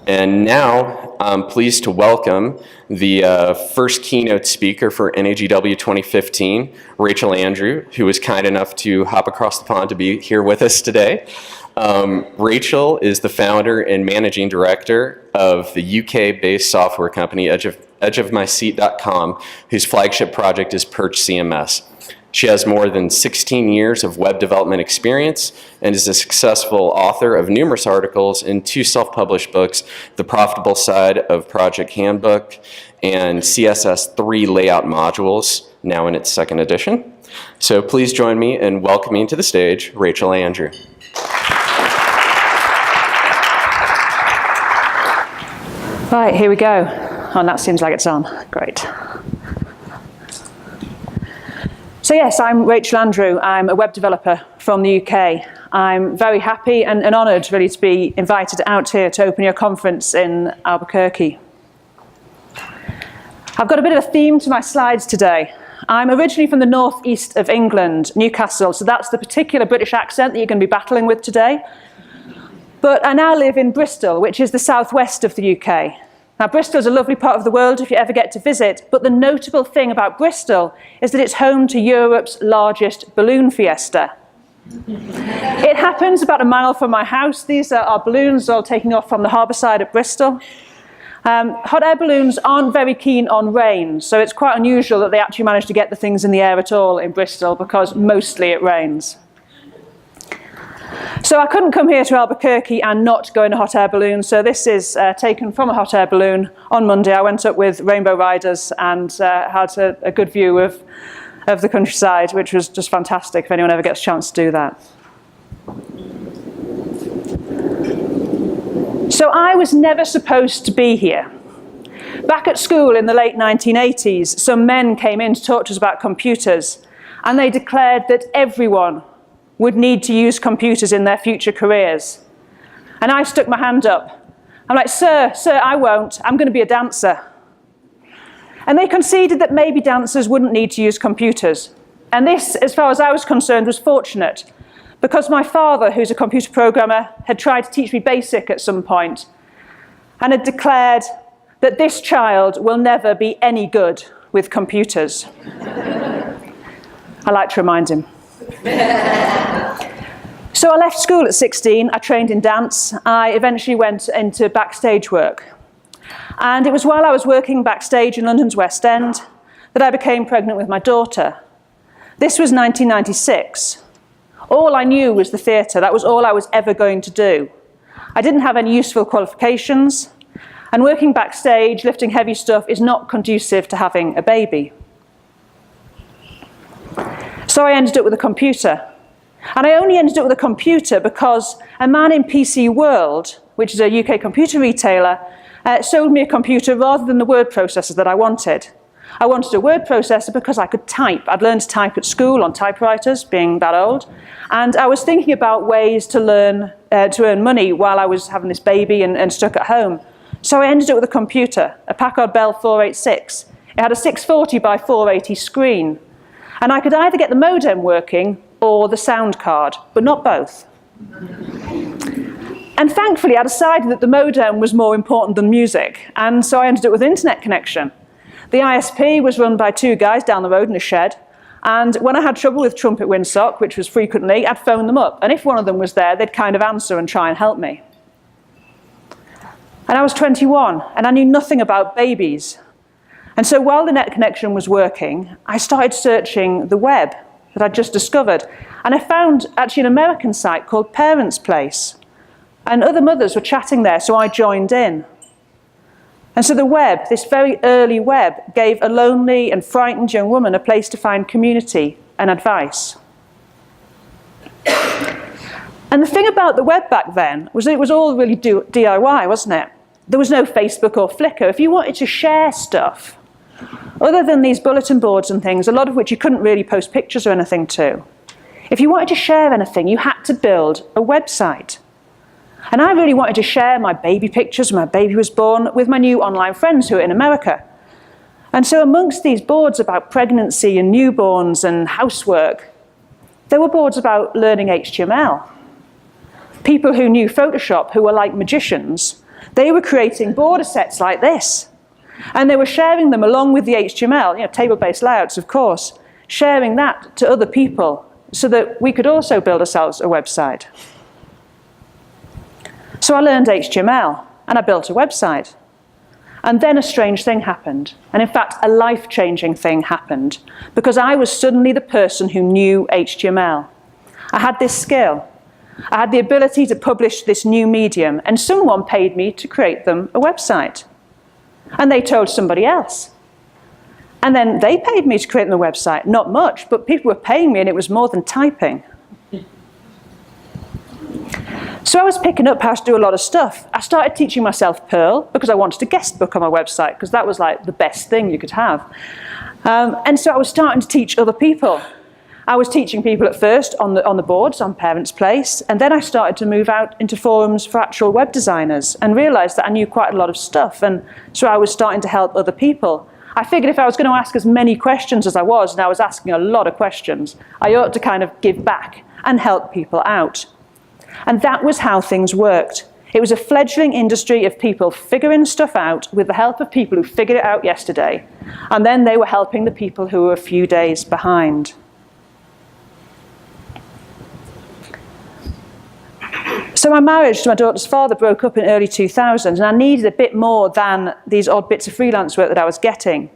And now I'm pleased to welcome the first keynote speaker for NAGW 2015, Rachel Andrew, who was kind enough to hop across the pond to be here with us today. Rachel is the founder and managing director of the UK-based software company edgeofmyseat.com, whose flagship project is Perch CMS. She has more than 16 years of web development experience and is a successful author of numerous articles in 2 self-published books, The Profitable Side of Project Handbook and CSS3 Layout Modules, now in its 2nd edition. So please join me in welcoming to the stage Rachel Andrew. Right, here we go. Oh, and that seems like it's on. Great. So yes, I'm Rachel Andrew. I'm a web developer from the UK. I'm very happy and honoured really to be invited out here to open your conference in Albuquerque. I've got a bit of a theme to my slides today. I'm originally from the northeast of England, Newcastle, so that's the particular British accent that you're going to be battling with today. But I now live in Bristol, which is the southwest of the UK. Now, Bristol is a lovely part of the world if you ever get to visit, but the notable thing about Bristol is that it's home to Europe's largest balloon fiesta. It happens about a mile from my house. These are our balloons all taking off from the harbour side at Bristol. Hot air balloons aren't very keen on rain, so it's quite unusual that they actually manage to get the things in the air at all in Bristol, because mostly it rains. So I couldn't come here to Albuquerque and not go in a hot air balloon, so this is taken from a hot air balloon. On Monday I went up with Rainbow Riders and had a good view of the countryside, which was just fantastic if anyone ever gets a chance to do that. So I was never supposed to be here. Back at school in the late 1980s, some men came in to talk to us about computers, and they declared that everyone would need to use computers in their future careers. And I stuck my hand up. I'm like, sir, I won't. I'm going to be a dancer. And they conceded that maybe dancers wouldn't need to use computers. And this, as far as I was concerned, was fortunate, because my father, who's a computer programmer, had tried to teach me BASIC at some point and had declared that this child will never be any good with computers. I like to remind him. So I left school at 16, I trained in dance, I eventually went into backstage work. And it was while I was working backstage in London's West End that I became pregnant with my daughter. This was 1996. All I knew was the theatre, that was all I was ever going to do. I didn't have any useful qualifications, and working backstage, lifting heavy stuff, is not conducive to having a baby. So I ended up with a computer. And I only ended up with a computer because a man in PC World, which is a UK computer retailer, sold me a computer rather than the word processor that I wanted. I wanted a word processor because I could type. I'd learned to type at school on typewriters, being that old. And I was thinking about ways to earn money while I was having this baby and stuck at home. So I ended up with a computer, a Packard Bell 486. It had a 640 by 480 screen. And I could either get the modem working or the sound card, but not both. And thankfully, I decided that the modem was more important than music, and so I ended up with an internet connection. The ISP was run by 2 guys down the road in a shed, and when I had trouble with Trumpet Windsock, which was frequently, I'd phone them up, and if one of them was there, they'd kind of answer and try and help me. And I was 21, and I knew nothing about babies. And so while the net connection was working, I started searching the web that I'd just discovered. And I found actually an American site called Parents' Place. And other mothers were chatting there, so I joined in. And so the web, this very early web, gave a lonely and frightened young woman a place to find community and advice. And the thing about the web back then was that it was all really DIY, wasn't it? There was no Facebook or Flickr. If you wanted to share stuff, other than these bulletin boards and things, a lot of which you couldn't really post pictures or anything to, if you wanted to share anything, you had to build a website. And I really wanted to share my baby pictures when my baby was born with my new online friends who are in America. And so amongst these boards about pregnancy and newborns and housework, there were boards about learning HTML. People who knew Photoshop, who were like magicians, They were creating border sets like this. And they were sharing them along with the HTML, table-based layouts, of course, sharing that to other people so that we could also build ourselves a website. So I learned HTML, and I built a website. And then a strange thing happened. And in fact, a life-changing thing happened, because I was suddenly the person who knew HTML. I had this skill. I had the ability to publish this new medium, and someone paid me to create them a website. And they told somebody else. And then they paid me to create them a website. Not much, but people were paying me, and it was more than typing. So I was picking up how to do a lot of stuff. I started teaching myself Perl because I wanted a guest book on my website, because that was like the best thing you could have. And so I was starting to teach other people. I was teaching people at first on the boards on Parents' Place, and then I started to move out into forums for actual web designers and realised that I knew quite a lot of stuff, and so I was starting to help other people. I figured if I was going to ask as many questions as I was, and I was asking a lot of questions, I ought to kind of give back and help people out. And that was how things worked. It was a fledgling industry of people figuring stuff out with the help of people who figured it out yesterday, and then they were helping the people who were a few days behind. So my marriage to my daughter's father broke up in early 2000, and I needed a bit more than these odd bits of freelance work that I was getting.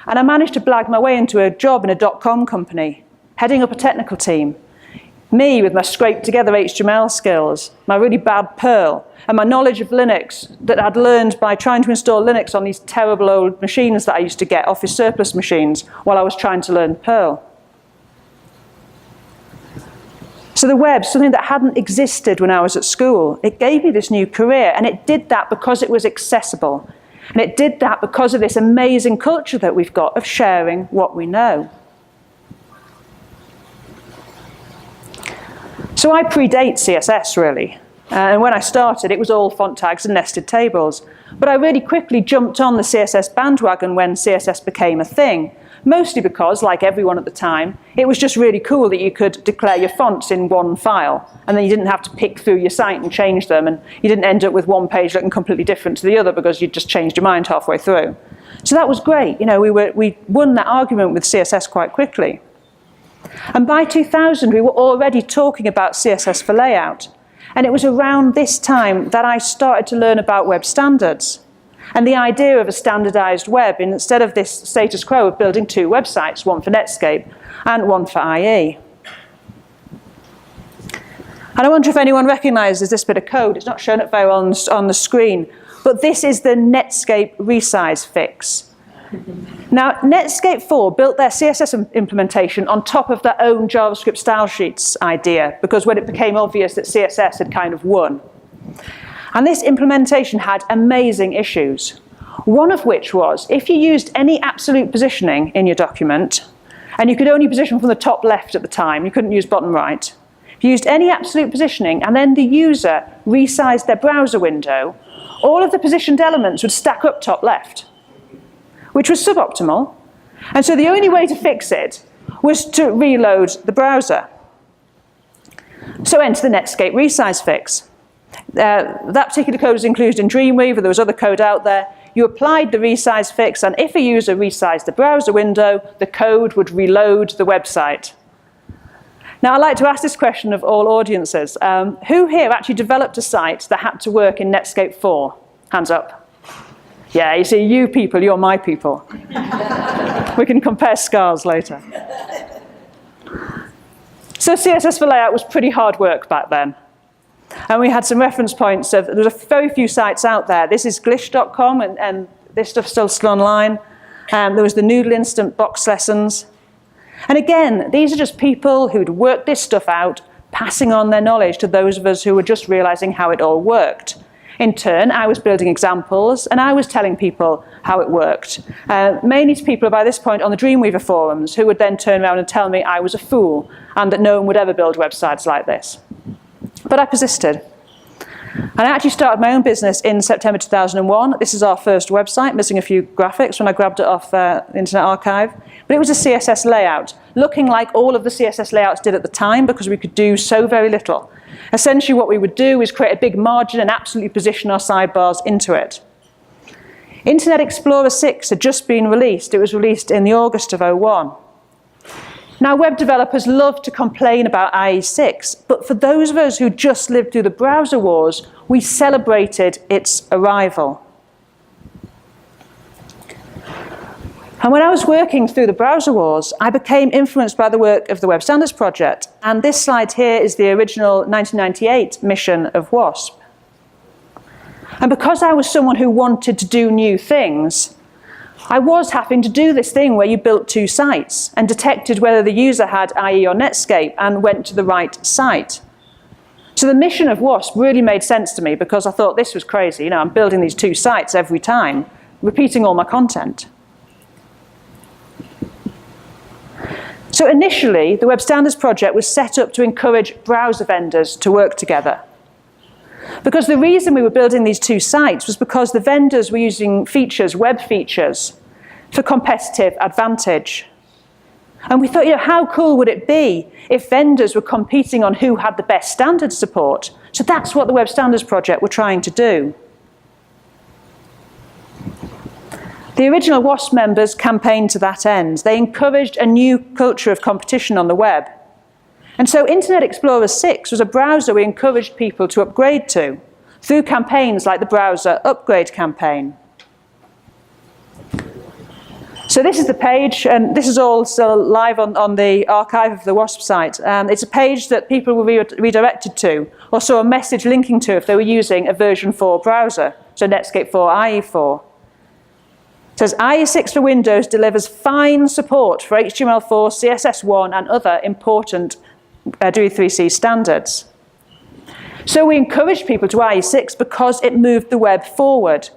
And I managed to blag my way into a job in a .com company, heading up a technical team. Me with my scraped together HTML skills, my really bad Perl, and my knowledge of Linux that I'd learned by trying to install Linux on these terrible old machines that I used to get, Office surplus machines, while I was trying to learn Perl. So the web, something that hadn't existed when I was at school, it gave me this new career, and it did that because it was accessible. And it did that because of this amazing culture that we've got of sharing what we know. So I predate CSS, really. And when I started, it was all font tags and nested tables. But I really quickly jumped on the CSS bandwagon when CSS became a thing. Mostly because, like everyone at the time, it was just really cool that you could declare your fonts in one file, and then you didn't have to pick through your site and change them, and you didn't end up with one page looking completely different to the other because you'd just changed your mind halfway through. So that was great. We won that argument with CSS quite quickly. And by 2000, we were already talking about CSS for layout. And it was around this time that I started to learn about web standards. And the idea of a standardized web, instead of this status quo of building two websites, one for Netscape and one for IE. And I wonder if anyone recognizes this bit of code. It's not shown up very well on the screen, but this is the Netscape Resize Fix. Now, Netscape 4 built their CSS implementation on top of their own JavaScript style sheets idea, because when it became obvious that CSS had kind of won. And this implementation had amazing issues. One of which was, if you used any absolute positioning in your document, and you could only position from the top left at the time, you couldn't use bottom right. If you used any absolute positioning, and then the user resized their browser window, all of the positioned elements would stack up top left, which was suboptimal. And so the only way to fix it was to reload the browser. So enter the Netscape Resize Fix. That particular code was included in Dreamweaver. There was other code out there. You applied the resize fix, and if a user resized the browser window, the code would reload the website. Now, I'd like to ask this question of all audiences. Who here actually developed a site that had to work in Netscape 4? Hands up. Yeah, you see, you people, you're my people. We can compare scars later. So CSS for layout was pretty hard work back then. And we had some reference points of, there's a very few sites out there. This is glitch.com, and this stuff's still online. There was the Noodle Instant box lessons. And again, these are just people who'd worked this stuff out, passing on their knowledge to those of us who were just realizing how it all worked. In turn, I was building examples, and I was telling people how it worked. Mainly to people by this point on the Dreamweaver forums, who would then turn around and tell me I was a fool, and that no one would ever build websites like this. But I persisted. And I actually started my own business in September 2001. This is our first website, missing a few graphics when I grabbed it off the Internet Archive. But it was a CSS layout, looking like all of the CSS layouts did at the time, because we could do so very little. Essentially what we would do is create a big margin and absolutely position our sidebars into it. Internet Explorer 6 had just been released. It was released in the August of '01. Now, web developers love to complain about IE6, but for those of us who just lived through the browser wars, we celebrated its arrival. And when I was working through the browser wars, I became influenced by the work of the Web Standards Project. And this slide here is the original 1998 mission of WASP. And because I was someone who wanted to do new things, I was having to do this thing where you built two sites and detected whether the user had IE or Netscape and went to the right site. So the mission of WASP really made sense to me because I thought this was crazy. I'm building these two sites every time, repeating all my content. So initially, the Web Standards Project was set up to encourage browser vendors to work together. Because the reason we were building these two sites was because the vendors were using features, web features, for competitive advantage. And we thought, how cool would it be if vendors were competing on who had the best standards support? So that's what the Web Standards Project were trying to do. The original WASP members campaigned to that end. They encouraged a new culture of competition on the web. And so Internet Explorer 6 was a browser we encouraged people to upgrade to through campaigns like the Browser Upgrade campaign. So this is the page, and this is all still live on the archive of the WASP site. It's a page that people were redirected to, or saw a message linking to if they were using a version 4 browser, so Netscape 4, IE4. It says, IE6 for Windows delivers fine support for HTML4, CSS1, and other important DOE3C standards. So we encouraged people to IE6 because it moved the web forward.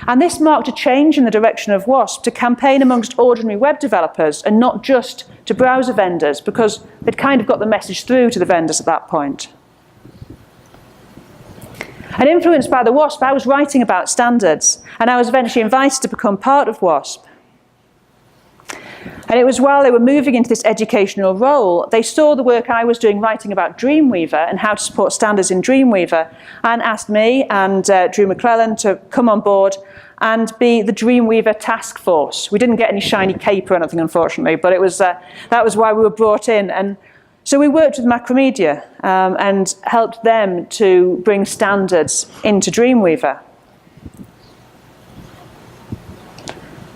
And this marked a change in the direction of WASP to campaign amongst ordinary web developers and not just to browser vendors, because they'd kind of got the message through to the vendors at that point. And influenced by the WASP, I was writing about standards, and I was eventually invited to become part of WASP. And it was while they were moving into this educational role, they saw the work I was doing writing about Dreamweaver and how to support standards in Dreamweaver, and asked me and Drew McClellan to come on board and be the Dreamweaver task force. We didn't get any shiny cape or anything, unfortunately, but it was, that was why we were brought in. And so we worked with Macromedia and helped them to bring standards into Dreamweaver.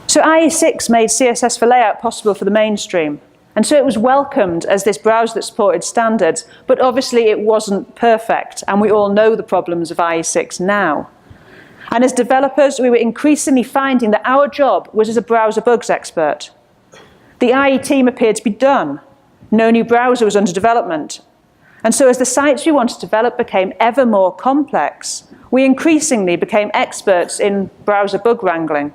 So IE6 made CSS for layout possible for the mainstream. And so it was welcomed as this browser that supported standards, but obviously it wasn't perfect, and we all know the problems of IE6 now. And as developers, we were increasingly finding that our job was as a browser bugs expert. The IE team appeared to be done. No new browser was under development. And so as the sites we wanted to develop became ever more complex, we increasingly became experts in browser bug wrangling.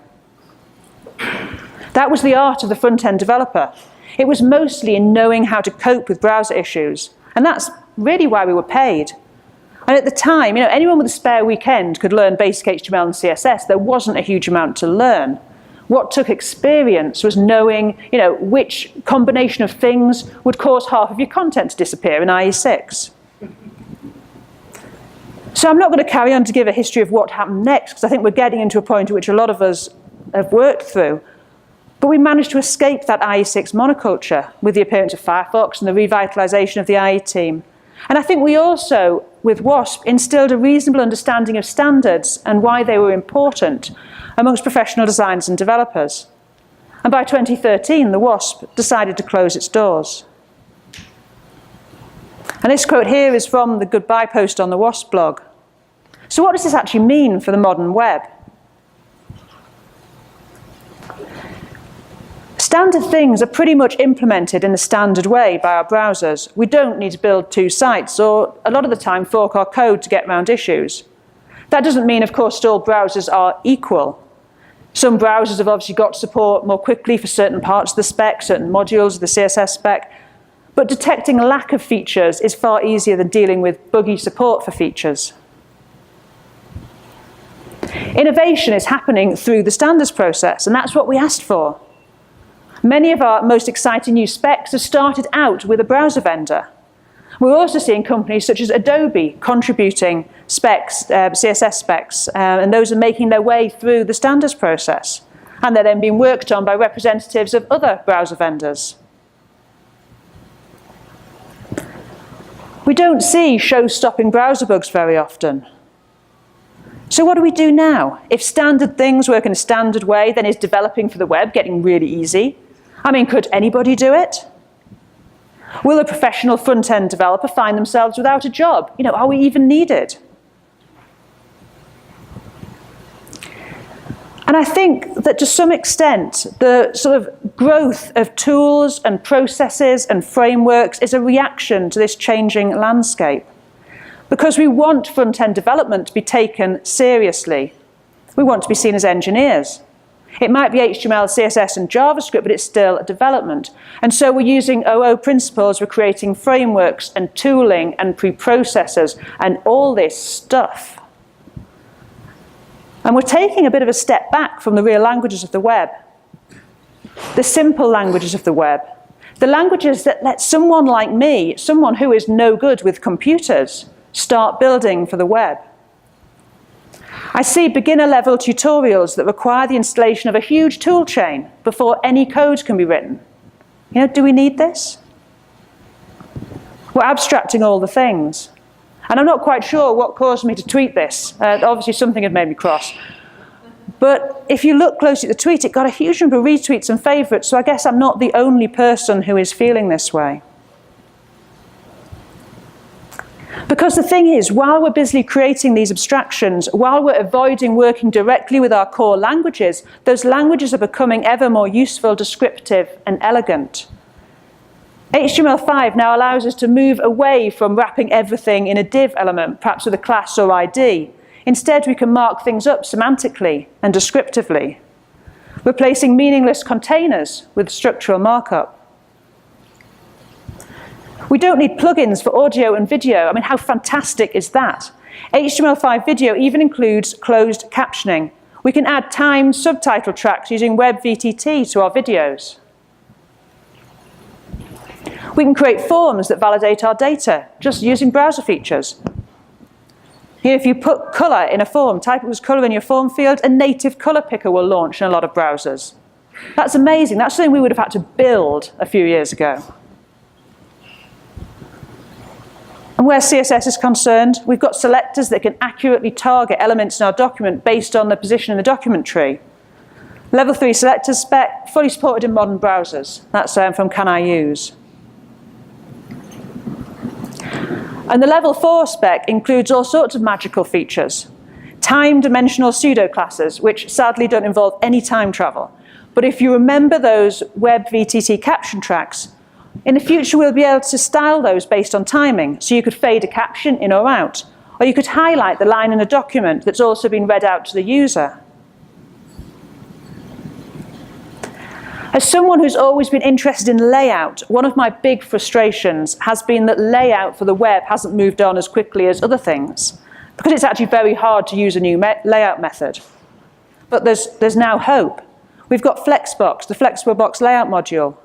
That was the art of the front-end developer. It was mostly in knowing how to cope with browser issues, and that's really why we were paid. And at the time, anyone with a spare weekend could learn basic HTML and CSS. There wasn't a huge amount to learn. What took experience was knowing, which combination of things would cause half of your content to disappear in IE6. So I'm not going to carry on to give a history of what happened next, because I think we're getting into a point at which a lot of us have worked through. But we managed to escape that IE6 monoculture with the appearance of Firefox and the revitalization of the IE team. And I think we also, with WASP, instilled a reasonable understanding of standards and why they were important amongst professional designers and developers. And by 2013, the WASP decided to close its doors. And this quote here is from the goodbye post on the WASP blog. So what does this actually mean for the modern web? Standard things are pretty much implemented in the standard way by our browsers. We don't need to build two sites, or a lot of the time fork our code to get around issues. That doesn't mean, of course, that all browsers are equal. Some browsers have obviously got support more quickly for certain parts of the spec, certain modules of the CSS spec, but detecting a lack of features is far easier than dealing with buggy support for features. Innovation is happening through the standards process, and that's what we asked for. Many of our most exciting new specs have started out with a browser vendor. We're also seeing companies such as Adobe contributing specs, CSS specs, and those are making their way through the standards process. And they're then being worked on by representatives of other browser vendors. We don't see show-stopping browser bugs very often. So what do we do now? If standard things work in a standard way, then is developing for the web getting really easy? I mean, could anybody do it? Will a professional front-end developer find themselves without a job? You know, are we even needed? And I think that to some extent, the sort of growth of tools and processes and frameworks is a reaction to this changing landscape. Because we want front-end development to be taken seriously. We want to be seen as engineers. It might be HTML, CSS, and JavaScript, but it's still a development. And so we're using OO principles, we're creating frameworks and tooling and preprocessors and all this stuff. And we're taking a bit of a step back from the real languages of the web, the simple languages of the web, the languages that let someone like me, someone who is no good with computers, start building for the web. I see beginner-level tutorials that require the installation of a huge tool chain before any code can be written. You know, do we need this? We're abstracting all the things. And I'm not quite sure what caused me to tweet this. Obviously, something had made me cross. But if you look closely at the tweet, it got a huge number of retweets and favorites, so I guess I'm not the only person who is feeling this way. Because the thing is, while we're busily creating these abstractions, while we're avoiding working directly with our core languages, those languages are becoming ever more useful, descriptive, and elegant. HTML5 now allows us to move away from wrapping everything in a div element, perhaps with a class or ID. Instead, we can mark things up semantically and descriptively, replacing meaningless containers with structural markup. We don't need plugins for audio and video. I mean, how fantastic is that? HTML5 video even includes closed captioning. We can add timed subtitle tracks using WebVTT to our videos. We can create forms that validate our data, just using browser features. You know, if you put color in a form, type it as color in your form field, a native color picker will launch in a lot of browsers. That's amazing. That's something we would have had to build a few years ago. And where CSS is concerned, we've got selectors that can accurately target elements in our document based on their position in the document tree. Level 3 selectors spec, fully supported in modern browsers. That's from Can I Use? And the level 4 spec includes all sorts of magical features. Time-dimensional pseudo-classes, which sadly don't involve any time travel. But if you remember those WebVTT caption tracks, in the future we'll be able to style those based on timing. So you could fade a caption in or out. Or you could highlight the line in a document that's also been read out to the user. As someone who's always been interested in layout, one of my big frustrations has been that layout for the web hasn't moved on as quickly as other things, because it's actually very hard to use a new layout method. But there's now hope. We've got Flexbox, the Flexible Box Layout module,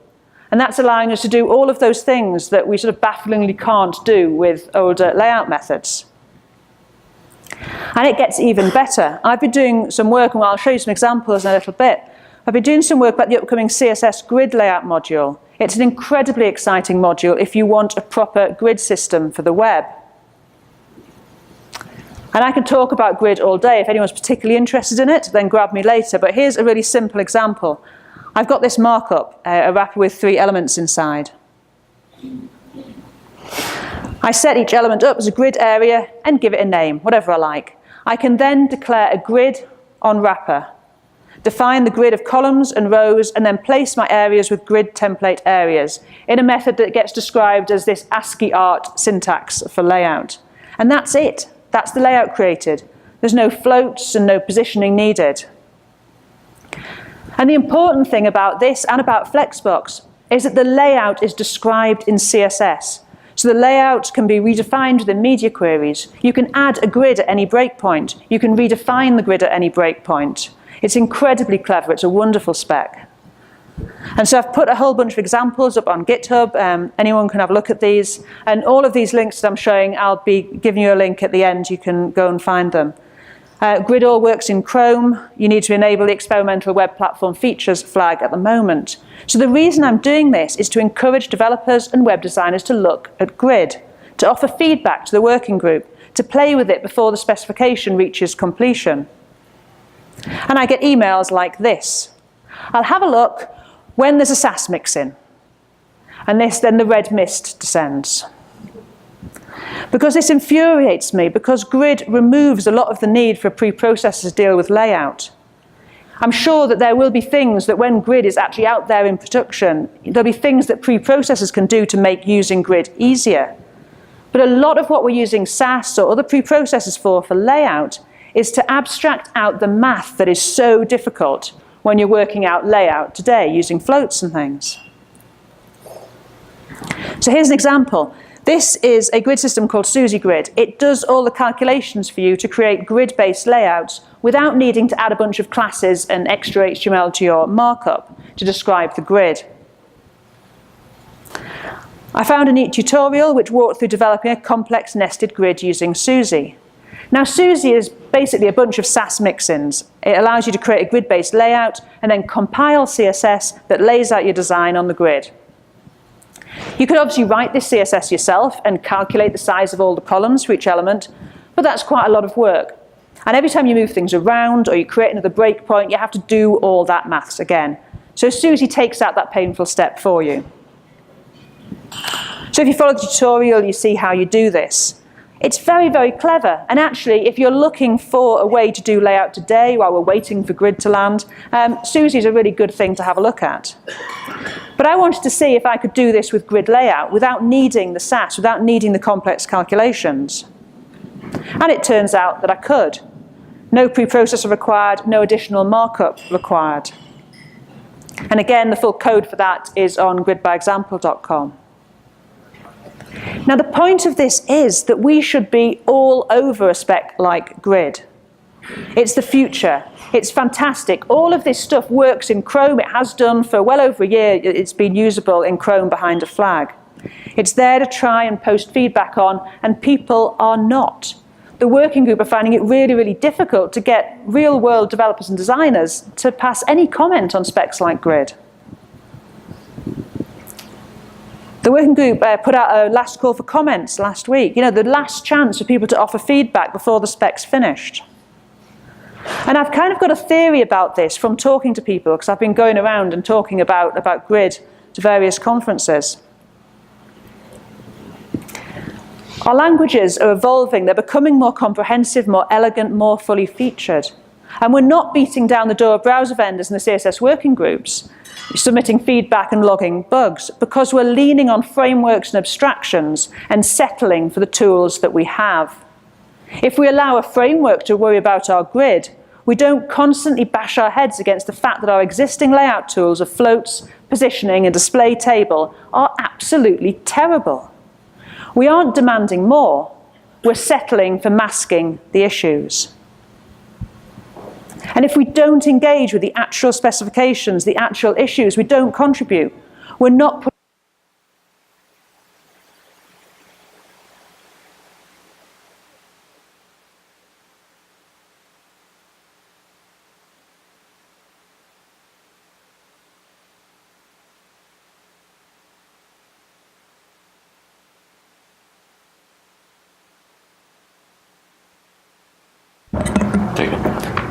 and that's allowing us to do all of those things that we sort of bafflingly can't do with older layout methods. And it gets even better. I've been doing some work, and I'll show you some examples in a little bit. I've been doing some work about the upcoming CSS grid layout module. It's an incredibly exciting module if you want a proper grid system for the web. And I can talk about grid all day. If anyone's particularly interested in it, then grab me later. But here's a really simple example. I've got this markup, a wrapper with 3 elements inside. I set each element up as a grid area and give it a name, whatever I like. I can then declare a grid on wrapper, define the grid of columns and rows, and then place my areas with grid template areas in a method that gets described as this ASCII art syntax for layout. And that's it. That's the layout created. There's no floats and no positioning needed. And the important thing about this and about Flexbox is that the layout is described in CSS. So the layout can be redefined within media queries. You can add a grid at any breakpoint. You can redefine the grid at any breakpoint. It's incredibly clever. It's a wonderful spec. And so I've put a whole bunch of examples up on GitHub. Anyone can have a look at these. And all of these links that I'm showing, I'll be giving you a link at the end. You can go and find them. Grid all works in Chrome. You need to enable the experimental web platform features flag at the moment. So the reason I'm doing this is to encourage developers and web designers to look at Grid, to offer feedback to the working group, to play with it before the specification reaches completion. And I get emails like this. I'll have a look when there's a SAS mix in. And then the red mist descends. Because this infuriates me, because Grid removes a lot of the need for preprocessors to deal with layout. I'm sure that there will be things that when Grid is actually out there in production, there'll be things that preprocessors can do to make using Grid easier. But a lot of what we're using SAS or other preprocessors for layout is to abstract out the math that is so difficult when you're working out layout today using floats and things. So here's an example. This is a grid system called SUSY Grid. It does all the calculations for you to create grid-based layouts without needing to add a bunch of classes and extra HTML to your markup to describe the grid. I found a neat tutorial which walked through developing a complex nested grid using SUSY. Now SUSY is basically a bunch of SAS mixins. It allows you to create a grid-based layout and then compile CSS that lays out your design on the grid. You could obviously write this CSS yourself and calculate the size of all the columns for each element, but that's quite a lot of work. And every time you move things around or you create another breakpoint, you have to do all that maths again. So SUSY takes out that painful step for you. So if you follow the tutorial, you see how you do this. It's very, very clever. And actually, if you're looking for a way to do layout today while we're waiting for Grid to land, SUSY is a really good thing to have a look at. But I wanted to see if I could do this with Grid layout without needing the SAS, without needing the complex calculations. And it turns out that I could. No preprocessor required, no additional markup required. And again, the full code for that is on gridbyexample.com. Now, the point of this is that we should be all over a spec like Grid. It's the future. It's fantastic. All of this stuff works in Chrome. It has done for well over a year. It's been usable in Chrome behind a flag. It's there to try and post feedback on, and people are not. The working group are finding it really, really difficult to get real-world developers and designers to pass any comment on specs like Grid. The working group put out a last call for comments last week. You know, the last chance for people to offer feedback before the spec's finished. And I've kind of got a theory about this from talking to people, because I've been going around and talking about Grid to various conferences. Our languages are evolving. They're becoming more comprehensive, more elegant, more fully featured. And we're not beating down the door of browser vendors and the CSS working groups, submitting feedback and logging bugs, because we're leaning on frameworks and abstractions and settling for the tools that we have. If we allow a framework to worry about our grid, we don't constantly bash our heads against the fact that our existing layout tools of floats, positioning, and display table are absolutely terrible. We aren't demanding more. We're settling for masking the issues. And if we don't engage with the actual specifications, the actual issues, we don't contribute. We're not putting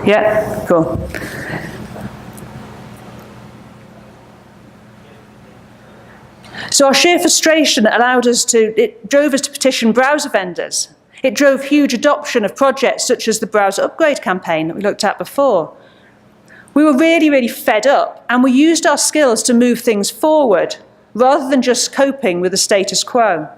Yeah, cool. So our sheer frustration it drove us to petition browser vendors. It drove huge adoption of projects such as the browser upgrade campaign that we looked at before. We were really, really fed up, and we used our skills to move things forward rather than just coping with the status quo.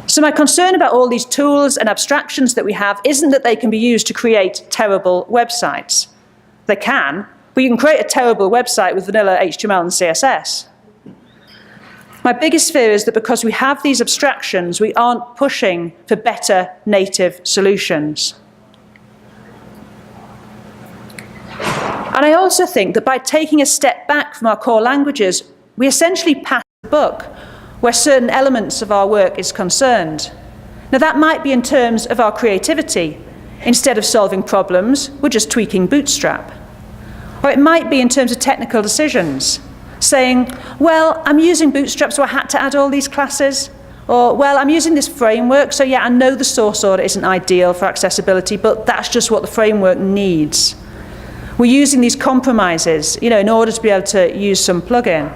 So my concern about all these tools and abstractions that we have isn't that they can be used to create terrible websites. They can, but you can create a terrible website with vanilla HTML and CSS. My biggest fear is that because we have these abstractions, we aren't pushing for better native solutions. And I also think that by taking a step back from our core languages, we essentially pass the buck where certain elements of our work is concerned. Now that might be in terms of our creativity. Instead of solving problems, we're just tweaking Bootstrap. Or it might be in terms of technical decisions, saying, well, I'm using Bootstrap, so I had to add all these classes. Or, well, I'm using this framework, so yeah, I know the source order isn't ideal for accessibility, but that's just what the framework needs. We're using these compromises, in order to be able to use some plugin.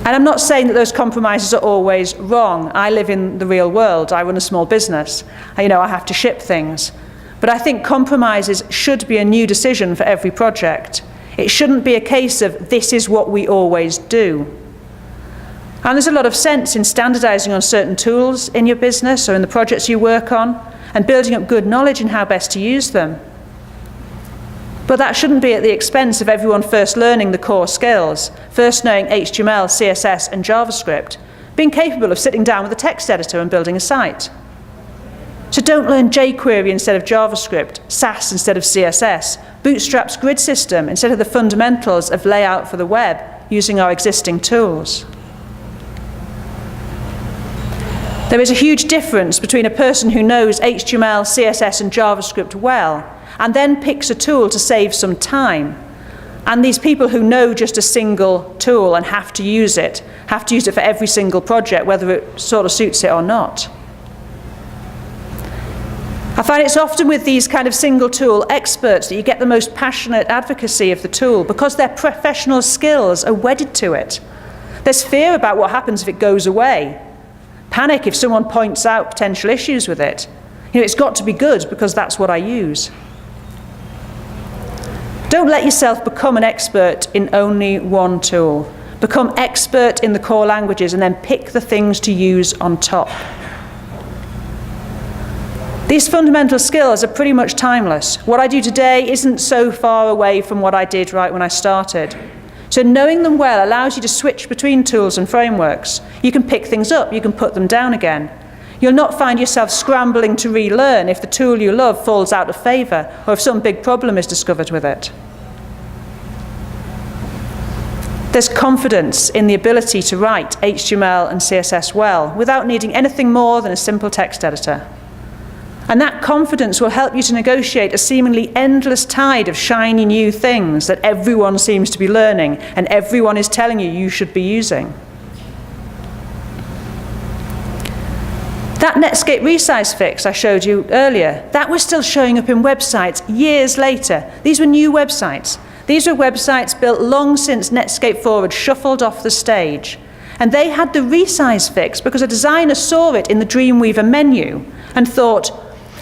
And I'm not saying that those compromises are always wrong. I live in the real world. I run a small business. I have to ship things. But I think compromises should be a new decision for every project. It shouldn't be a case of this is what we always do. And there's a lot of sense in standardizing on certain tools in your business or in the projects you work on and building up good knowledge in how best to use them. But that shouldn't be at the expense of everyone first learning the core skills, first knowing HTML, CSS, and JavaScript, being capable of sitting down with a text editor and building a site. So don't learn jQuery instead of JavaScript, Sass instead of CSS, Bootstrap's grid system instead of the fundamentals of layout for the web using our existing tools. There is a huge difference between a person who knows HTML, CSS, and JavaScript well and then picks a tool to save some time, and these people who know just a single tool and have to use it for every single project, whether it sort of suits it or not. I find it's often with these kind of single tool experts that you get the most passionate advocacy of the tool because their professional skills are wedded to it. There's fear about what happens if it goes away. Panic if someone points out potential issues with it. It's got to be good because that's what I use. Don't let yourself become an expert in only one tool. Become expert in the core languages and then pick the things to use on top. These fundamental skills are pretty much timeless. What I do today isn't so far away from what I did right when I started. So knowing them well allows you to switch between tools and frameworks. You can pick things up, you can put them down again. You'll not find yourself scrambling to relearn if the tool you love falls out of favor or if some big problem is discovered with it. There's confidence in the ability to write HTML and CSS well without needing anything more than a simple text editor. And that confidence will help you to negotiate a seemingly endless tide of shiny new things that everyone seems to be learning and everyone is telling you should be using. That Netscape Resize Fix I showed you earlier, that was still showing up in websites years later. These were new websites. These were websites built long since Netscape 4 had shuffled off the stage. And they had the resize fix because a designer saw it in the Dreamweaver menu and thought,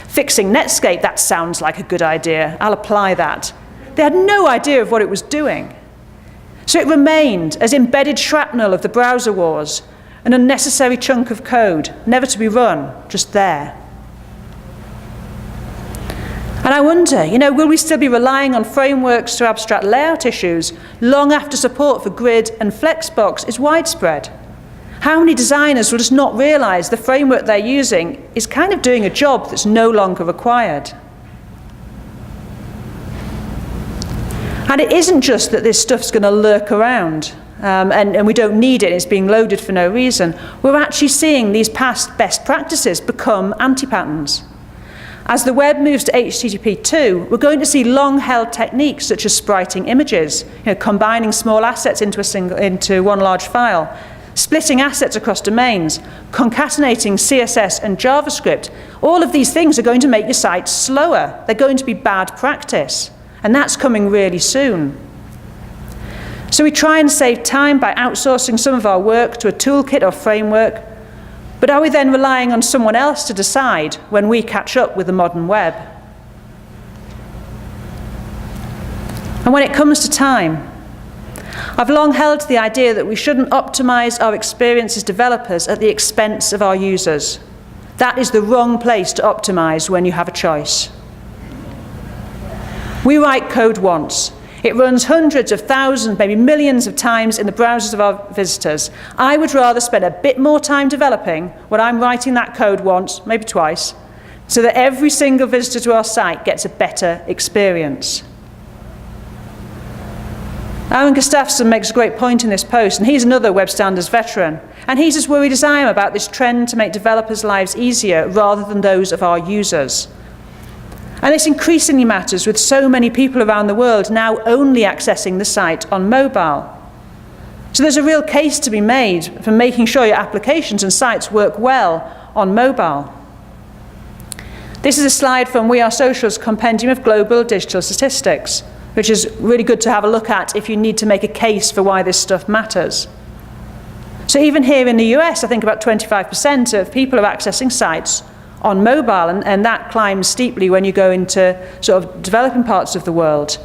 fixing Netscape, that sounds like a good idea. I'll apply that. They had no idea of what it was doing. So it remained as embedded shrapnel of the browser wars, an unnecessary chunk of code, never to be run, just there. And I wonder, will we still be relying on frameworks to abstract layout issues long after support for grid and flexbox is widespread? How many designers will just not realize the framework they're using is kind of doing a job that's no longer required? And it isn't just that this stuff's going to lurk around and we don't need it, it's being loaded for no reason. We're actually seeing these past best practices become anti-patterns. As the web moves to HTTP2, we're going to see long-held techniques such as spriting images, combining small assets into one large file, splitting assets across domains, concatenating CSS and JavaScript. All of these things are going to make your site slower. They're going to be bad practice. And that's coming really soon. So we try and save time by outsourcing some of our work to a toolkit or framework. But are we then relying on someone else to decide when we catch up with the modern web? And when it comes to time, I've long held to the idea that we shouldn't optimize our experience as developers at the expense of our users. That is the wrong place to optimize when you have a choice. We write code once. It runs hundreds of thousands, maybe millions of times in the browsers of our visitors. I would rather spend a bit more time developing when I'm writing that code once, maybe twice, so that every single visitor to our site gets a better experience. Aaron Gustafsson makes a great point in this post, and he's another web standards veteran. And he's as worried as I am about this trend to make developers' lives easier rather than those of our users. And this increasingly matters with so many people around the world now only accessing the site on mobile. So there's a real case to be made for making sure your applications and sites work well on mobile. This is a slide from We Are Social's Compendium of Global Digital Statistics, which is really good to have a look at if you need to make a case for why this stuff matters. So even here in the US, I think about 25% of people are accessing sites on mobile, and that climbs steeply when you go into sort of developing parts of the world.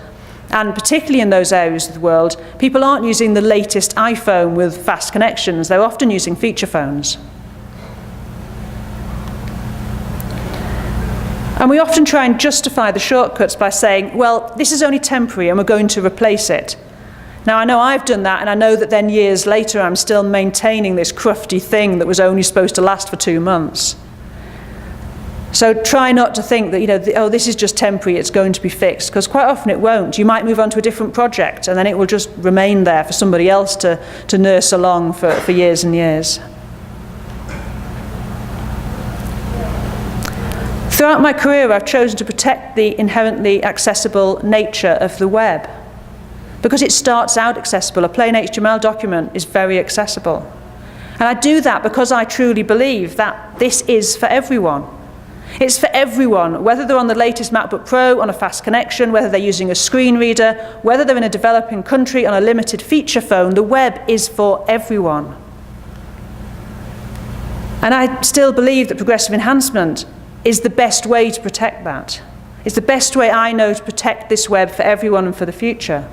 And particularly in those areas of the world, people aren't using the latest iPhone with fast connections. They're often using feature phones. And we often try and justify the shortcuts by saying, well, this is only temporary and we're going to replace it. Now, I know I've done that, and I know that then years later I'm still maintaining this crufty thing that was only supposed to last for 2 months. So try not to think that, oh, this is just temporary, it's going to be fixed, because quite often it won't. You might move on to a different project, and then it will just remain there for somebody else to nurse along for years and years. Throughout my career, I've chosen to protect the inherently accessible nature of the web, because it starts out accessible. A plain HTML document is very accessible. And I do that because I truly believe that this is for everyone. It's for everyone, whether they're on the latest MacBook Pro on a fast connection, whether they're using a screen reader, whether they're in a developing country on a limited feature phone, the web is for everyone. And I still believe that progressive enhancement is the best way to protect that. It's the best way I know to protect this web for everyone and for the future.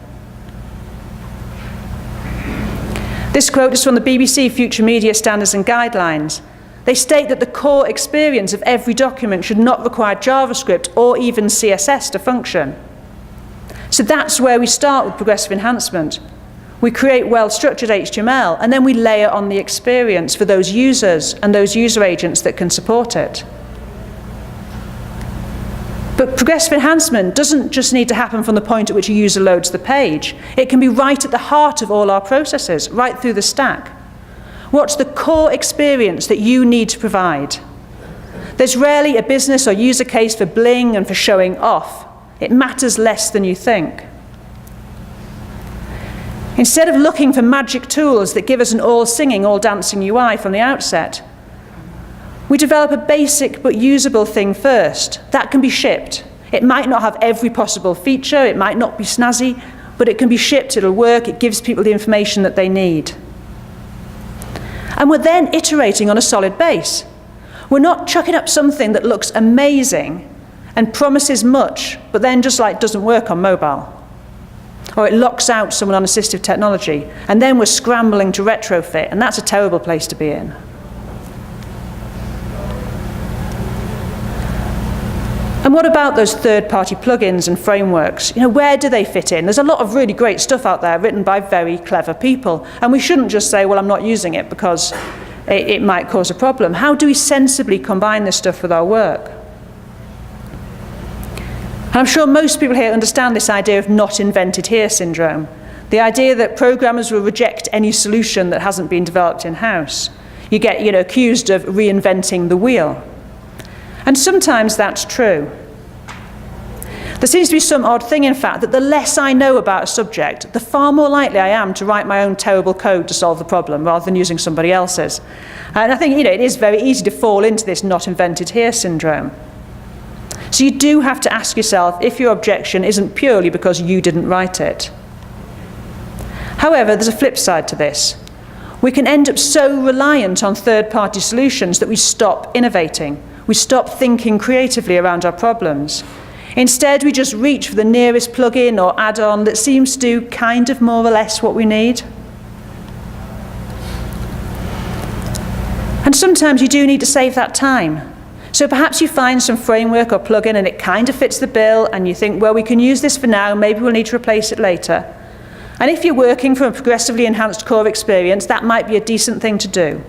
This quote is from the BBC Future Media Standards and Guidelines. They state that the core experience of every document should not require JavaScript or even CSS to function. So that's where we start with progressive enhancement. We create well-structured HTML, and then we layer on the experience for those users and those user agents that can support it. But progressive enhancement doesn't just need to happen from the point at which a user loads the page. It can be right at the heart of all our processes, right through the stack. What's the core experience that you need to provide? There's rarely a business or user case for bling and for showing off. It matters less than you think. Instead of looking for magic tools that give us an all-singing, all-dancing UI from the outset, we develop a basic but usable thing first. That can be shipped. It might not have every possible feature, it might not be snazzy, but it can be shipped, it'll work, it gives people the information that they need. And we're then iterating on a solid base. We're not chucking up something that looks amazing and promises much, but then just doesn't work on mobile. Or it locks out someone on assistive technology, and then we're scrambling to retrofit, and that's a terrible place to be in. And what about those third-party plugins and frameworks? Where do they fit in? There's a lot of really great stuff out there written by very clever people. And we shouldn't just say, well, I'm not using it because it might cause a problem. How do we sensibly combine this stuff with our work? And I'm sure most people here understand this idea of not invented here syndrome. The idea that programmers will reject any solution that hasn't been developed in-house. You get accused of reinventing the wheel. And sometimes that's true. There seems to be some odd thing, in fact, that the less I know about a subject, the far more likely I am to write my own terrible code to solve the problem rather than using somebody else's. And I think it is very easy to fall into this not invented here syndrome. So you do have to ask yourself if your objection isn't purely because you didn't write it. However, there's a flip side to this. We can end up so reliant on third-party solutions that we stop innovating. We stop thinking creatively around our problems. Instead, we just reach for the nearest plugin or add-on that seems to do kind of more or less what we need. And sometimes you do need to save that time. So perhaps you find some framework or plugin and it kind of fits the bill, and you think, well, we can use this for now, maybe we'll need to replace it later. And if you're working from a progressively enhanced core experience, that might be a decent thing to do.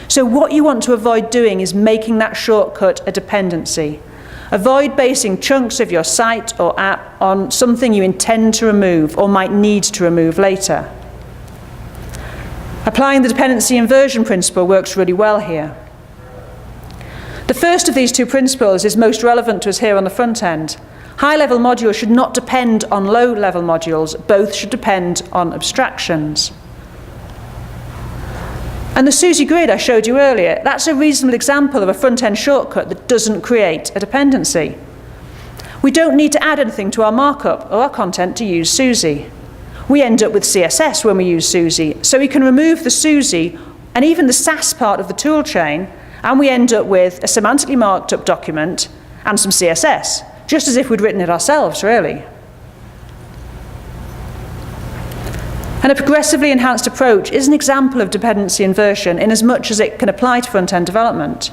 So what you want to avoid doing is making that shortcut a dependency. Avoid basing chunks of your site or app on something you intend to remove or might need to remove later. Applying the dependency inversion principle works really well here. The first of these two principles is most relevant to us here on the front end. High-level modules should not depend on low-level modules. Both should depend on abstractions. And the SUSE grid I showed you earlier, that's a reasonable example of a front-end shortcut that doesn't create a dependency. We don't need to add anything to our markup or our content to use SUSE. We end up with CSS when we use SUSE, so we can remove the SUSE and even the Sass part of the tool chain, and we end up with a semantically marked up document and some CSS, just as if we'd written it ourselves, really. And a progressively enhanced approach is an example of dependency inversion in as much as it can apply to front-end development.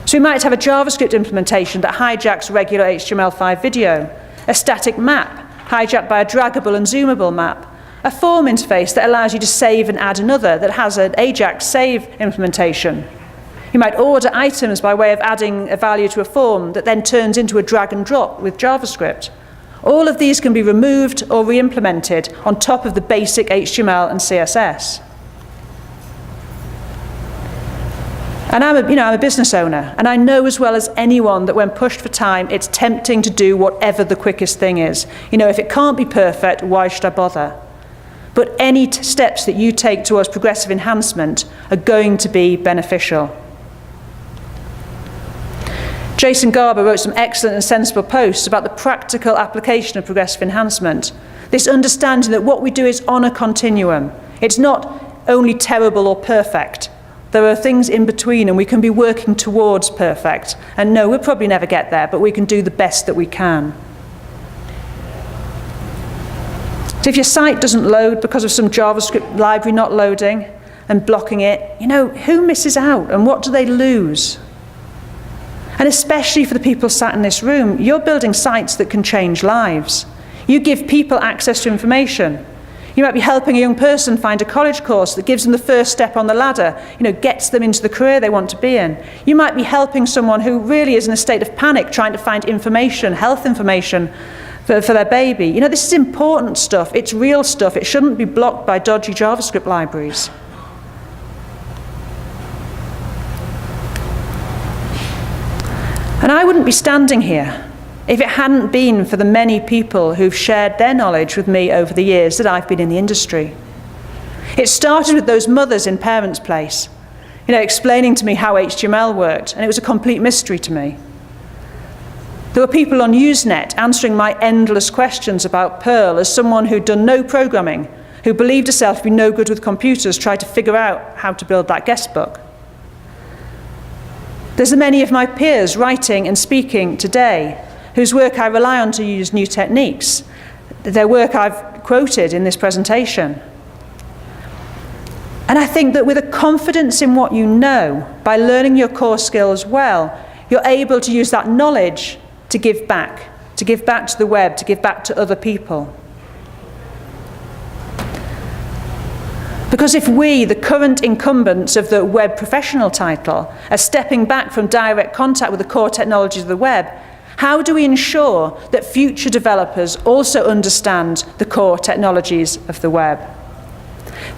So we might have a JavaScript implementation that hijacks regular HTML5 video, a static map hijacked by a draggable and zoomable map, a form interface that allows you to save and add another that has an AJAX save implementation. You might order items by way of adding a value to a form that then turns into a drag and drop with JavaScript. All of these can be removed or re-implemented on top of the basic HTML and CSS. And I'm a business owner, and I know as well as anyone that when pushed for time, it's tempting to do whatever the quickest thing is. If it can't be perfect, why should I bother? But any steps that you take towards progressive enhancement are going to be beneficial. Jason Garber wrote some excellent and sensible posts about the practical application of progressive enhancement. This understanding that what we do is on a continuum. It's not only terrible or perfect. There are things in between, and we can be working towards perfect. And no, we'll probably never get there, but we can do the best that we can. So if your site doesn't load because of some JavaScript library not loading and blocking it, who misses out and what do they lose? And especially for the people sat in this room, you're building sites that can change lives. You give people access to information. You might be helping a young person find a college course that gives them the first step on the ladder, gets them into the career they want to be in. You might be helping someone who really is in a state of panic trying to find information, health information for their baby. This is important stuff. It's real stuff. It shouldn't be blocked by dodgy JavaScript libraries. And I wouldn't be standing here if it hadn't been for the many people who've shared their knowledge with me over the years that I've been in the industry. It started with those mothers in Parents' Place, explaining to me how HTML worked, and it was a complete mystery to me. There were people on Usenet answering my endless questions about Perl as someone who'd done no programming, who believed herself to be no good with computers, tried to figure out how to build that guest book. There's many of my peers writing and speaking today whose work I rely on to use new techniques, their work I've quoted in this presentation. And I think that with a confidence in what you know, by learning your core skills well, you're able to use that knowledge to give back to the web, to give back to other people. Because if we, the current incumbents of the web professional title, are stepping back from direct contact with the core technologies of the web, how do we ensure that future developers also understand the core technologies of the web?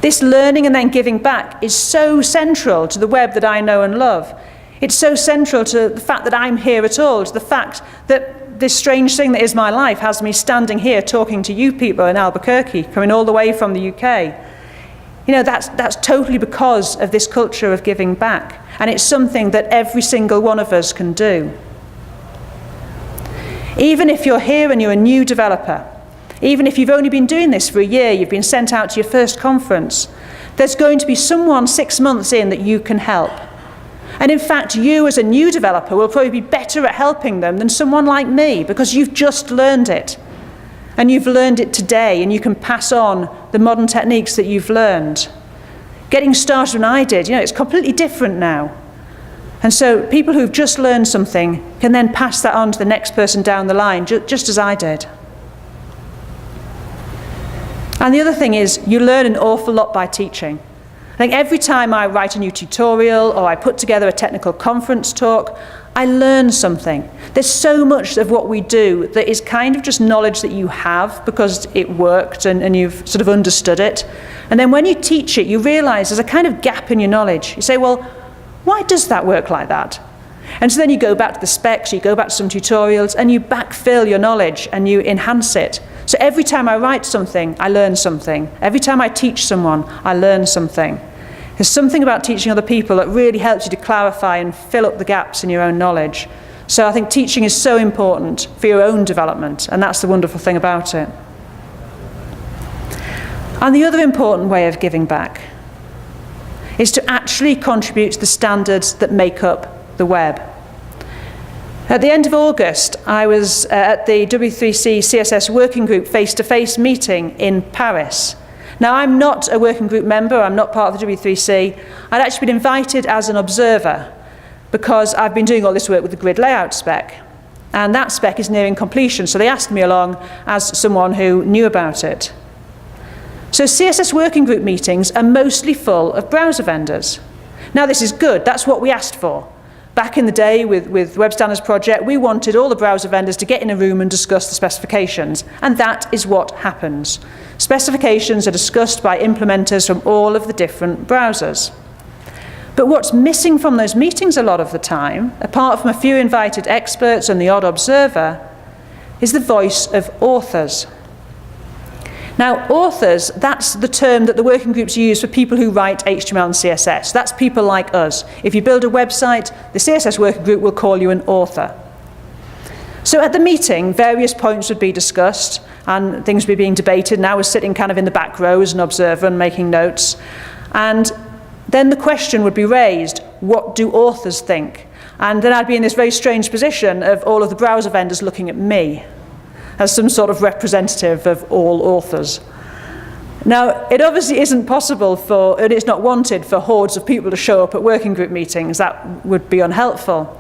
This learning and then giving back is so central to the web that I know and love. It's so central to the fact that I'm here at all, to the fact that this strange thing that is my life has me standing here talking to you people in Albuquerque, coming all the way from the UK. That's totally because of this culture of giving back. And it's something that every single one of us can do. Even if you're here and you're a new developer, even if you've only been doing this for a year, you've been sent out to your first conference, there's going to be someone 6 months in that you can help. And in fact, you as a new developer will probably be better at helping them than someone like me, because you've just learned it. And you've learned it today, and you can pass on the modern techniques that you've learned. Getting started when I did, it's completely different now. And so people who've just learned something can then pass that on to the next person down the line, just as I did. And the other thing is, you learn an awful lot by teaching. think every time I write a new tutorial or I put together a technical conference talk, I learn something. There's so much of what we do that is kind of just knowledge that you have because it worked and you've sort of understood it. And then when you teach it, you realize there's a kind of gap in your knowledge. You say, well, why does that work like that? And so then you go back to the specs, you go back to some tutorials, and you backfill your knowledge and you enhance it. So every time I write something, I learn something. Every time I teach someone, I learn something. There's something about teaching other people that really helps you to clarify and fill up the gaps in your own knowledge. So I think teaching is so important for your own development, and that's the wonderful thing about it. And the other important way of giving back is to actually contribute to the standards that make up the web. At the end of August, I was at the W3C CSS Working Group face-to-face meeting in Paris. Now, I'm not a working group member, I'm not part of the W3C. I'd actually been invited as an observer because I've been doing all this work with the grid layout spec. And that spec is nearing completion, so they asked me along as someone who knew about it. So CSS working group meetings are mostly full of browser vendors. Now, this is good, that's what we asked for. Back in the day with Web Standards Project, we wanted all the browser vendors to get in a room and discuss the specifications, and that is what happens. Specifications are discussed by implementers from all of the different browsers. But what's missing from those meetings a lot of the time, apart from a few invited experts and the odd observer, is the voice of authors. Now, authors, that's the term that the working groups use for people who write HTML and CSS. That's people like us. If you build a website, the CSS working group will call you an author. So at the meeting, various points would be discussed and things would be being debated, and I was sitting kind of in the back row as an observer and making notes. And then the question would be raised, what do authors think? And then I'd be in this very strange position of all of the browser vendors looking at me as some sort of representative of all authors. Now, it obviously isn't possible for, and it's not wanted for hordes of people to show up at working group meetings. That would be unhelpful.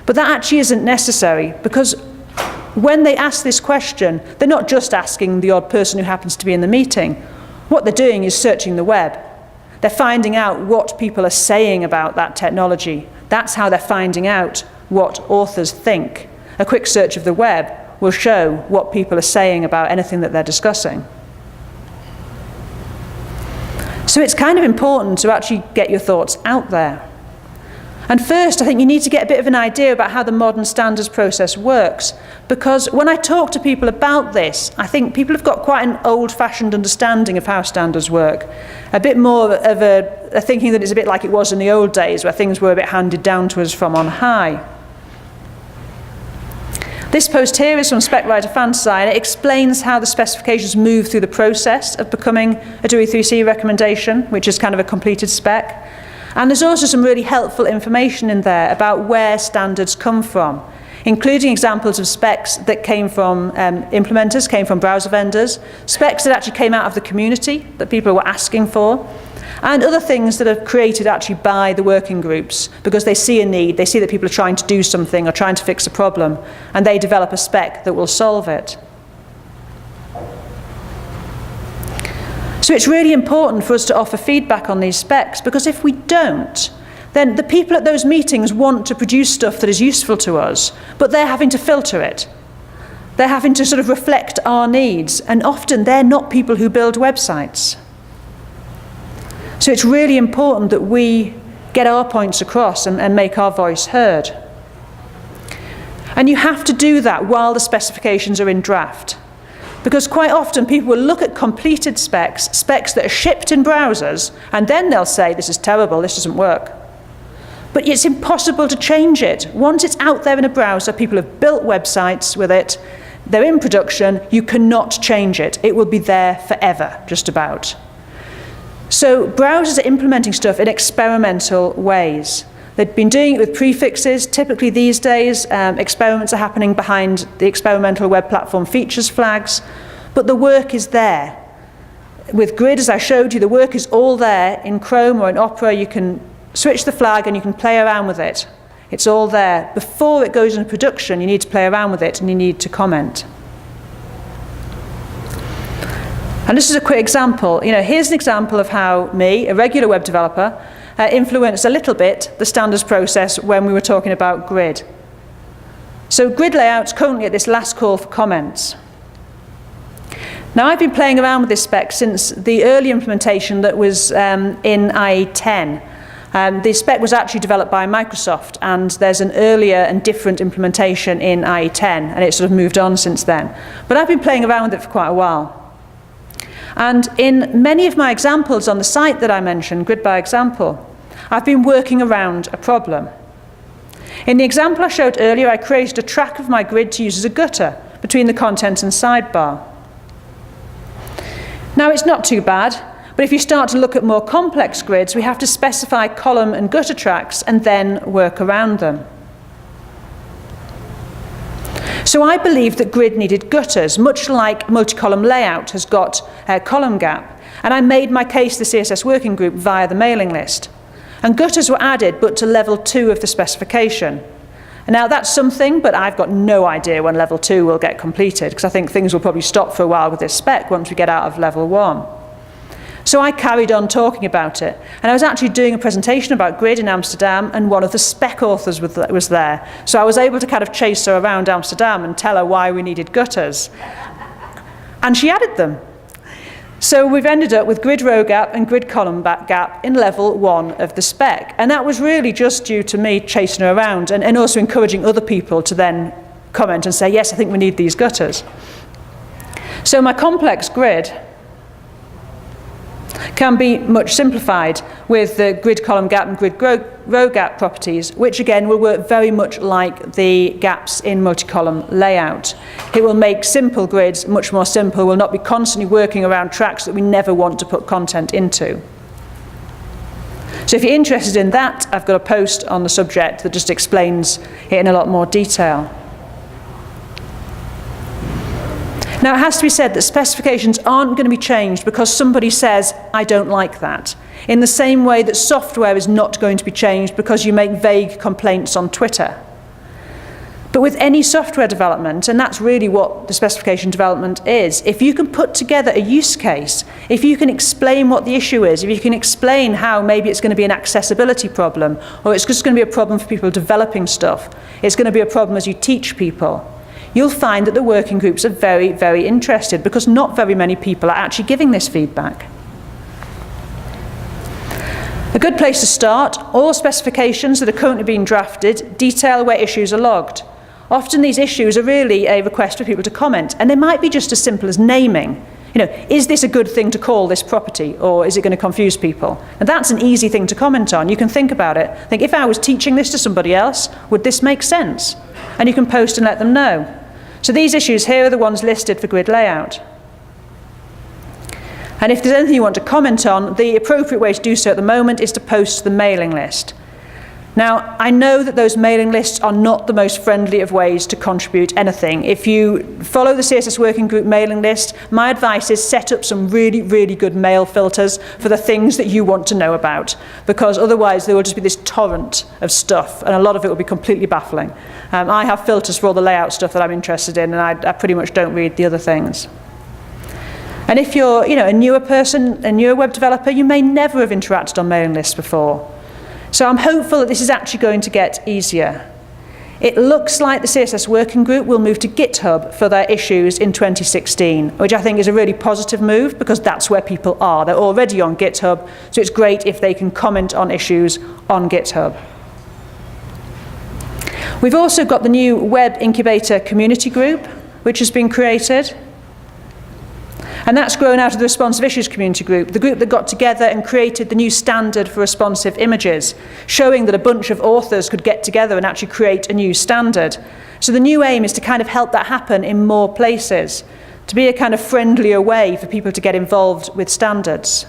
But that actually isn't necessary, because when they ask this question, they're not just asking the odd person who happens to be in the meeting. What they're doing is searching the web. They're finding out what people are saying about that technology. That's how they're finding out what authors think. A quick search of the web will show what people are saying about anything that they're discussing. So it's kind of important to actually get your thoughts out there. And first, I think you need to get a bit of an idea about how the modern standards process works, because when I talk to people about this, I think people have got quite an old-fashioned understanding of how standards work. A bit more of a thinking that it's a bit like it was in the old days, where things were a bit handed down to us from on high. This post here is from Spec Writer Fantasy, and it explains how the specifications move through the process of becoming a W3C recommendation, which is kind of a completed spec. And there's also some really helpful information in there about where standards come from, including examples of specs that came from implementers, came from browser vendors, specs that actually came out of the community that people were asking for, and other things that are created actually by the working groups because they see a need, they see that people are trying to do something or trying to fix a problem, and they develop a spec that will solve it. So it's really important for us to offer feedback on these specs, because if we don't, then the people at those meetings want to produce stuff that is useful to us, but they're having to filter it. They're having to sort of reflect our needs, and often they're not people who build websites. So it's really important that we get our points across and make our voice heard. And you have to do that while the specifications are in draft. Because quite often people will look at completed specs, specs that are shipped in browsers, and then they'll say, this is terrible, this doesn't work. But it's impossible to change it. Once it's out there in a browser, people have built websites with it, they're in production, you cannot change it. It will be there forever, just about. So browsers are implementing stuff in experimental ways. They've been doing it with prefixes. Typically these days, experiments are happening behind the experimental web platform features flags, but the work is there. With Grid, as I showed you, the work is all there. In Chrome or in Opera, you can switch the flag and you can play around with it. It's all there. Before it goes into production, you need to play around with it and you need to comment. And this is a quick example. Here's an example of how me, a regular web developer, influenced a little bit the standards process when we were talking about grid. So grid layout's currently at this last call for comments. Now, I've been playing around with this spec since the early implementation that was in IE 10. The spec was actually developed by Microsoft, and there's an earlier and different implementation in IE 10, and it's sort of moved on since then. But I've been playing around with it for quite a while. And in many of my examples on the site that I mentioned, Grid by Example, I've been working around a problem. In the example I showed earlier, I created a track of my grid to use as a gutter between the content and sidebar. Now, it's not too bad, but if you start to look at more complex grids, we have to specify column and gutter tracks and then work around them. So I believed that grid needed gutters, much like multi-column layout has got a column gap. And I made my case to the CSS working group via the mailing list. And gutters were added, but to level 2 of the specification. And now that's something, but I've got no idea when level 2 will get completed, because I think things will probably stop for a while with this spec once we get out of level 1. So I carried on talking about it. And I was actually doing a presentation about grid in Amsterdam, and one of the spec authors was there. So I was able to kind of chase her around Amsterdam and tell her why we needed gutters. And she added them. So we've ended up with grid row gap and grid column gap in level 1 of the spec. And that was really just due to me chasing her around and also encouraging other people to then comment and say, yes, I think we need these gutters. So my complex grid can be much simplified with the grid column gap and grid row gap properties, which again will work very much like the gaps in multi-column layout. It will make simple grids much more simple. We'll not be constantly working around tracks that we never want to put content into. So if you're interested in that, I've got a post on the subject that just explains it in a lot more detail. Now, it has to be said that specifications aren't going to be changed because somebody says, I don't like that. In the same way that software is not going to be changed because you make vague complaints on Twitter. But with any software development, and that's really what the specification development is, if you can put together a use case, if you can explain what the issue is, if you can explain how maybe it's going to be an accessibility problem, or it's just going to be a problem for people developing stuff, it's going to be a problem as you teach people, you'll find that the working groups are very, very interested because not very many people are actually giving this feedback. A good place to start, all specifications that are currently being drafted detail where issues are logged. Often these issues are really a request for people to comment, and they might be just as simple as naming. Is this a good thing to call this property, or is it going to confuse people? And that's an easy thing to comment on. You can think about it. Think, if I was teaching this to somebody else, would this make sense? And you can post and let them know. So these issues here are the ones listed for grid layout. And if there's anything you want to comment on, the appropriate way to do so at the moment is to post to the mailing list. Now, I know that those mailing lists are not the most friendly of ways to contribute anything. If you follow the CSS Working Group mailing list, my advice is set up some really, really good mail filters for the things that you want to know about, because otherwise there will just be this torrent of stuff, and a lot of it will be completely baffling. I have filters for all the layout stuff that I'm interested in, and I pretty much don't read the other things. And if you're a newer person, a newer web developer, you may never have interacted on mailing lists before. So I'm hopeful that this is actually going to get easier. It looks like the CSS Working Group will move to GitHub for their issues in 2016, which I think is a really positive move because that's where people are. They're already on GitHub, so it's great if they can comment on issues on GitHub. We've also got the new Web Incubator community group, which has been created. And that's grown out of the Responsive Issues community group, the group that got together and created the new standard for responsive images, showing that a bunch of authors could get together and actually create a new standard. So the new aim is to kind of help that happen in more places, to be a kind of friendlier way for people to get involved with standards.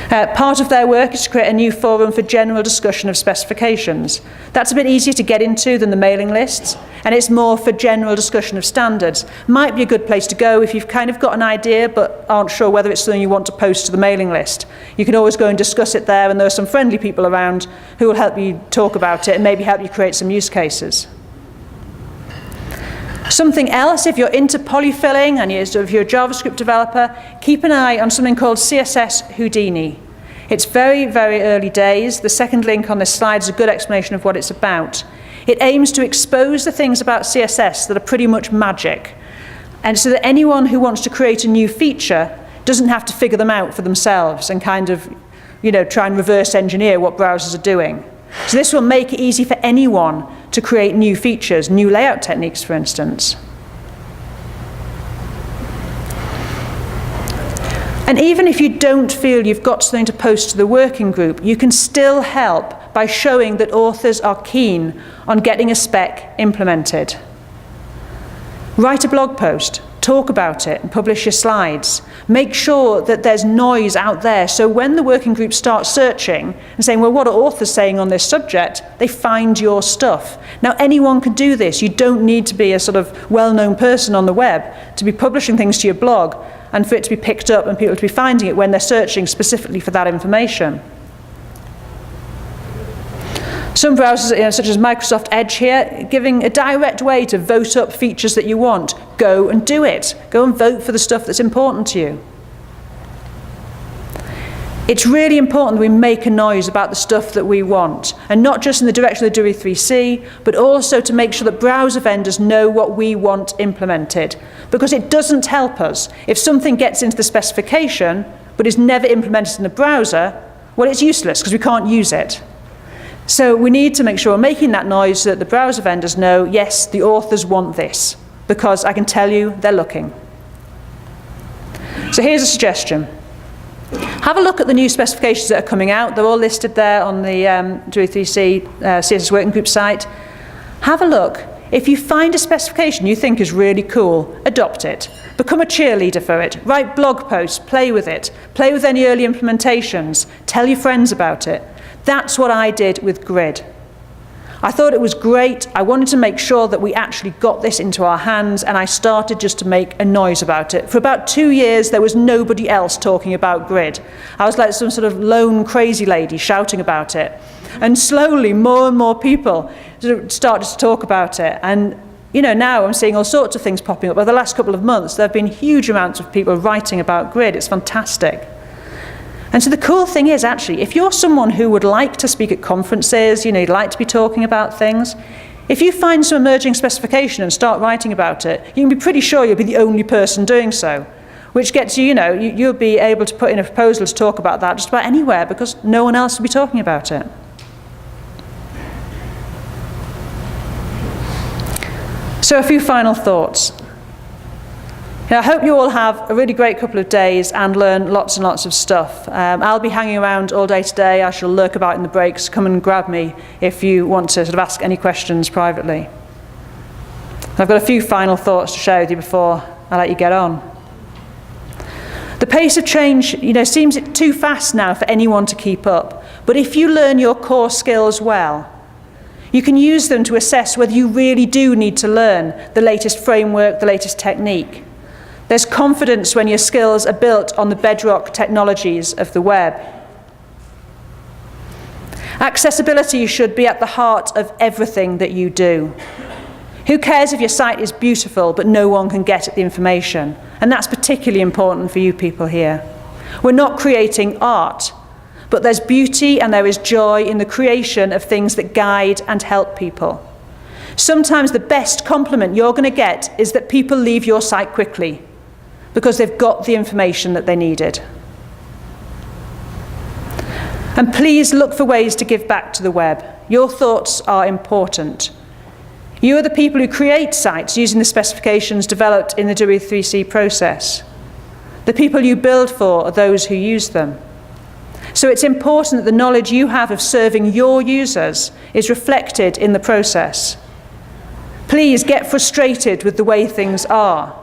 Part of their work is to create a new forum for general discussion of specifications. That's a bit easier to get into than the mailing lists, and it's more for general discussion of standards. Might be a good place to go if you've kind of got an idea but aren't sure whether it's something you want to post to the mailing list. You can always go and discuss it there, and there are some friendly people around who will help you talk about it and maybe help you create some use cases. Something else, if you're into polyfilling and if you're a JavaScript developer, keep an eye on something called CSS Houdini. It's very, very early days. The second link on this slide is a good explanation of what it's about. It aims to expose the things about CSS that are pretty much magic, and so that anyone who wants to create a new feature doesn't have to figure them out for themselves and kind of, try and reverse engineer what browsers are doing. So this will make it easy for anyone to create new features, new layout techniques, for instance. And even if you don't feel you've got something to post to the working group, you can still help by showing that authors are keen on getting a spec implemented. Write a blog post, talk about it, and publish your slides. Make sure that there's noise out there, so when the working group starts searching and saying, well, what are authors saying on this subject, they find your stuff. Now, anyone can do this. You don't need to be a sort of well-known person on the web to be publishing things to your blog and for it to be picked up and people to be finding it when they're searching specifically for that information. Some browsers, such as Microsoft Edge here, giving a direct way to vote up features that you want. Go and do it. Go and vote for the stuff that's important to you. It's really important that we make a noise about the stuff that we want, and not just in the direction of the DOE3C, but also to make sure that browser vendors know what we want implemented. Because it doesn't help us if something gets into the specification, but is never implemented in the browser, well, it's useless because we can't use it. So we need to make sure we're making that noise so that the browser vendors know, yes, the authors want this, because I can tell you they're looking. So here's a suggestion. Have a look at the new specifications that are coming out. They're all listed there on the DOE3C CSS Working Group site. Have a look. If you find a specification you think is really cool, adopt it. Become a cheerleader for it. Write blog posts, play with it. Play with any early implementations. Tell your friends about it. That's what I did with Grid. I thought it was great. I wanted to make sure that we actually got this into our hands, and I started just to make a noise about it. For about 2 years, there was nobody else talking about Grid. I was like some sort of lone crazy lady shouting about it. And slowly, more and more people started to talk about it. And now I'm seeing all sorts of things popping up. Over the last couple of months, there have been huge amounts of people writing about Grid. It's fantastic. And so the cool thing is, actually, if you're someone who would like to speak at conferences, you'd like to be talking about things, if you find some emerging specification and start writing about it, you can be pretty sure you'll be the only person doing so, which gets you, you'll be able to put in a proposal to talk about that just about anywhere because no one else will be talking about it. So a few final thoughts. I hope you all have a really great couple of days and learn lots and lots of stuff. I'll be hanging around all day today. I shall lurk about in the breaks. Come and grab me if you want to sort of ask any questions privately. I've got a few final thoughts to share with you before I let you get on. The pace of change, seems too fast now for anyone to keep up. But if you learn your core skills well, you can use them to assess whether you really do need to learn the latest framework, the latest technique. There's confidence when your skills are built on the bedrock technologies of the web. Accessibility should be at the heart of everything that you do. Who cares if your site is beautiful but no one can get at the information? And that's particularly important for you people here. We're not creating art, but there's beauty and there is joy in the creation of things that guide and help people. Sometimes the best compliment you're going to get is that people leave your site quickly, because they've got the information that they needed. And please look for ways to give back to the web. Your thoughts are important. You are the people who create sites using the specifications developed in the DOE3C process. The people you build for are those who use them. So it's important that the knowledge you have of serving your users is reflected in the process. Please get frustrated with the way things are.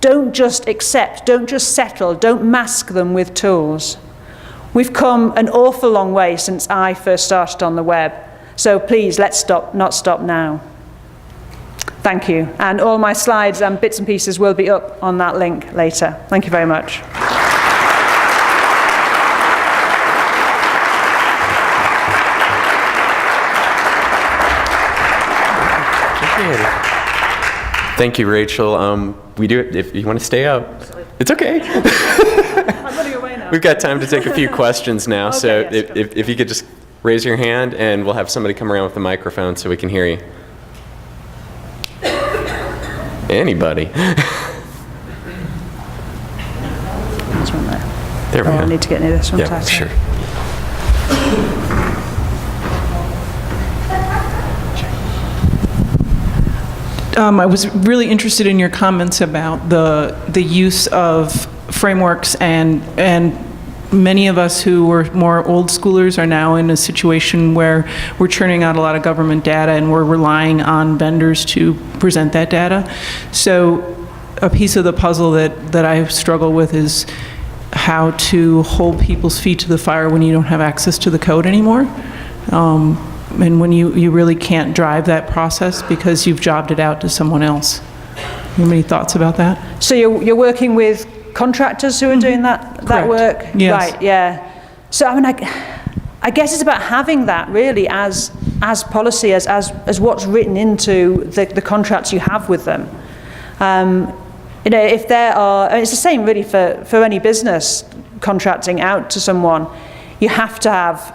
Don't just accept, don't just settle, don't mask them with tools. We've come an awful long way since I first started on the web, so please let's not stop now. Thank you, and all my slides and bits and pieces will be up on that link later. Thank you very much. Thank you, Rachel. We do it if you want to stay out. It's okay. I'm running away now. We've got time to take a few questions now, Okay, so yes, go. if you could just raise your hand, and we'll have somebody come around with the microphone so we can hear you. Anybody? There's one there. There we Oh, go. I need to get near this one. Yeah, tighter. sure. I was really interested in your comments about the use of frameworks, and many of us who were more old schoolers are now in a situation where we're churning out a lot of government data and we're relying on vendors to present that data. So a piece of the puzzle that I struggle with is how to hold people's feet to the fire when you don't have access to the code anymore. And when you really can't drive that process because you've jobbed it out to someone else. You have any thoughts about that? So you're working with contractors who are doing that Correct. work? Yes. Right, yeah. So I mean, I guess it's about having that really as policy, as what's written into the contracts you have with them. If there are, and it's the same really for any business contracting out to someone, you have to have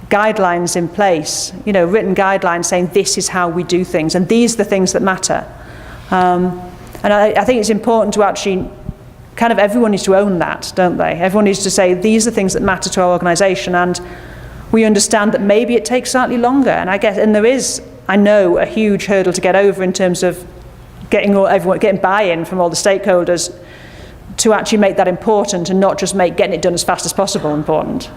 guidelines in place, written guidelines saying this is how we do things and these are the things that matter. And I think it's important to actually, kind of everyone needs to own that, don't they? Everyone needs to say these are things that matter to our organisation, and we understand that maybe it takes slightly longer, and there is, I know, a huge hurdle to get over in terms of getting buy-in from all the stakeholders to actually make that important and not just make getting it done as fast as possible important.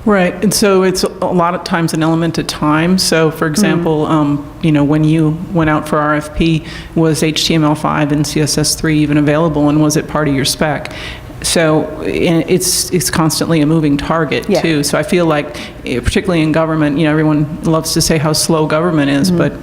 Right, and so it's a lot of times an element of time. So, for example, when you went out for RFP, was HTML5 and CSS3 even available, and was it part of your spec? So it's constantly a moving target too. So I feel like, particularly in government, everyone loves to say how slow government is, but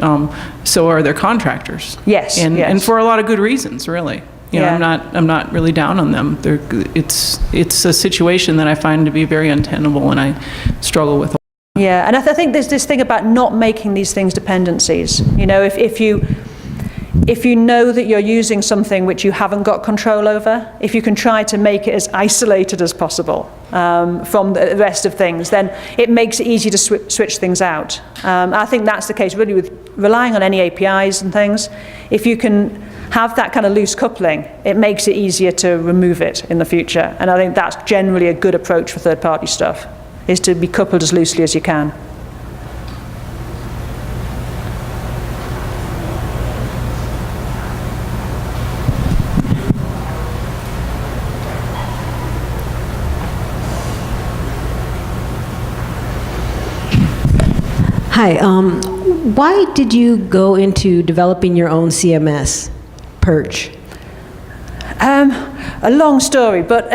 so are their contractors. Yes, and for a lot of good reasons, really. I'm not really down on them. It's a situation that I find to be very untenable, and I struggle with. Yeah, and I think there's this thing about not making these things dependencies. If you know that you're using something which you haven't got control over, if you can try to make it as isolated as possible from the rest of things, then it makes it easy to switch things out. I think that's the case really with relying on any APIs and things. If you can have that kind of loose coupling, it makes it easier to remove it in the future. And I think that's generally a good approach for third-party stuff, is to be coupled as loosely as you can. Hi, why did you go into developing your own CMS, Perch? A long story, but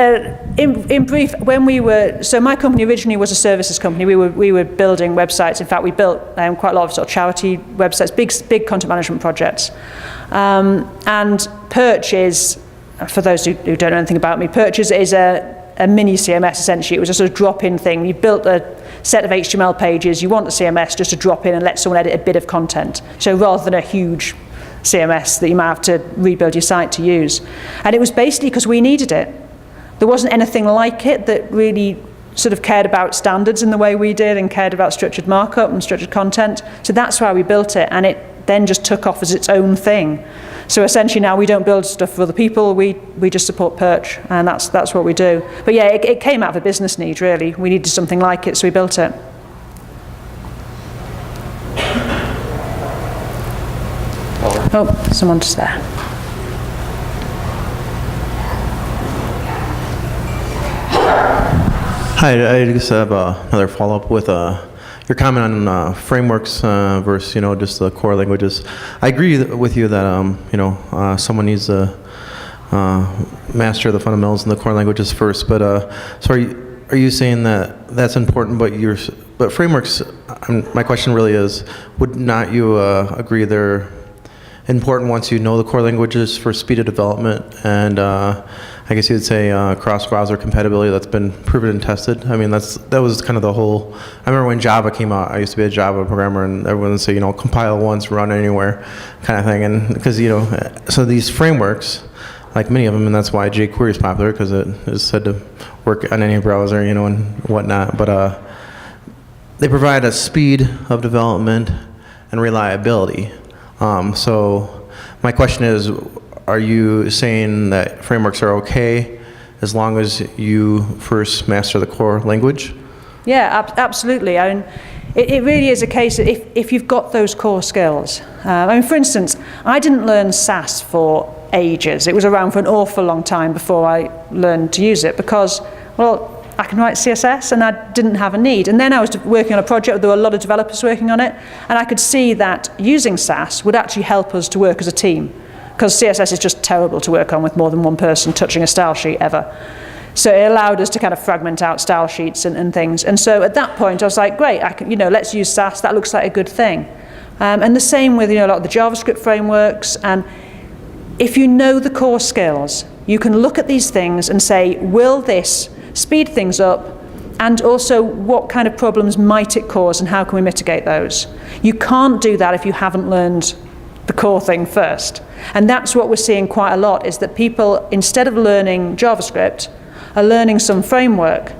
in brief, so my company originally was a services company. We were building websites. In fact, we built quite a lot of sort of charity websites, big content management projects. And Perch is, for those who don't know anything about me, Perch is a mini CMS essentially. It was a sort of drop-in thing. You built a set of HTML pages. You want the CMS just to drop in and let someone edit a bit of content. So rather than a huge CMS that you might have to rebuild your site to use. And it was basically because we needed it. There wasn't anything like it that really sort of cared about standards in the way we did and cared about structured markup and structured content. So that's why we built it, and it then just took off as its own thing. So essentially now we don't build stuff for other people, we just support Perch, and that's what we do. But yeah, it came out of a business need really. We needed something like it, so we built it. Oh, someone's there. Hi, I just have another follow-up with your comment on frameworks versus, just the core languages. I agree with you that, someone needs to master the fundamentals in the core languages first. But so are you saying that that's important? But frameworks. My question really is, would not you agree they're important once you know the core languages for speed of development, and I guess you would say cross-browser compatibility that's been proven and tested. I mean, that was kind of the whole. I remember when Java came out, I used to be a Java programmer, and everyone would say, you know, compile once, run anywhere, kind of thing. And because, you know, so these frameworks, like many of them, and that's why jQuery is popular, because it is said to work on any browser, you know, and whatnot. But they provide a speed of development and reliability. So my question is, are you saying that frameworks are okay as long as you first master the core language? Yeah, absolutely. I mean, it really is a case that if you've got those core skills. I mean, for instance, I didn't learn SAS for ages. It was around for an awful long time before I learned to use it because, well, I can write CSS and I didn't have a need. And then I was working on a project, there were a lot of developers working on it, and I could see that using SAS would actually help us to work as a team, because CSS is just terrible to work on with more than one person touching a style sheet ever. So it allowed us to kind of fragment out style sheets and things. And so at that point I was like, great, let's use SAS, that looks like a good thing. And the same with, you know, a lot of the JavaScript frameworks. And if you know the core skills, you can look at these things and say, will this speed things up, and also what kind of problems might it cause and how can we mitigate those? You can't do that if you haven't learned the core thing first. And that's what we're seeing quite a lot, is that people, instead of learning JavaScript, are learning some framework,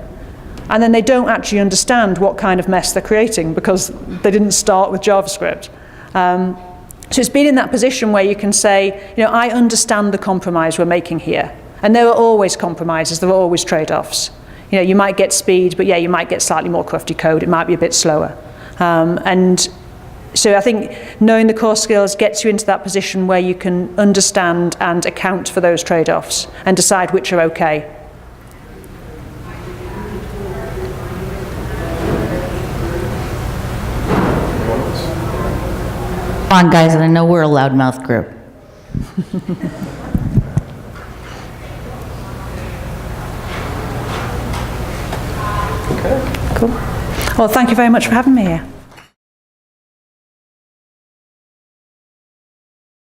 and then they don't actually understand what kind of mess they're creating because they didn't start with JavaScript. So it's been in that position where you can say, you know, I understand the compromise we're making here. And there are always compromises, there are always trade-offs. You know, you might get speed, but yeah, you might get slightly more crufty code, it might be a bit slower. And so I think knowing the core skills gets you into that position where you can understand and account for those trade-offs and decide which are okay. Come on, guys, and I know we're a loudmouth group. Cool. Well, thank you very much for having me here.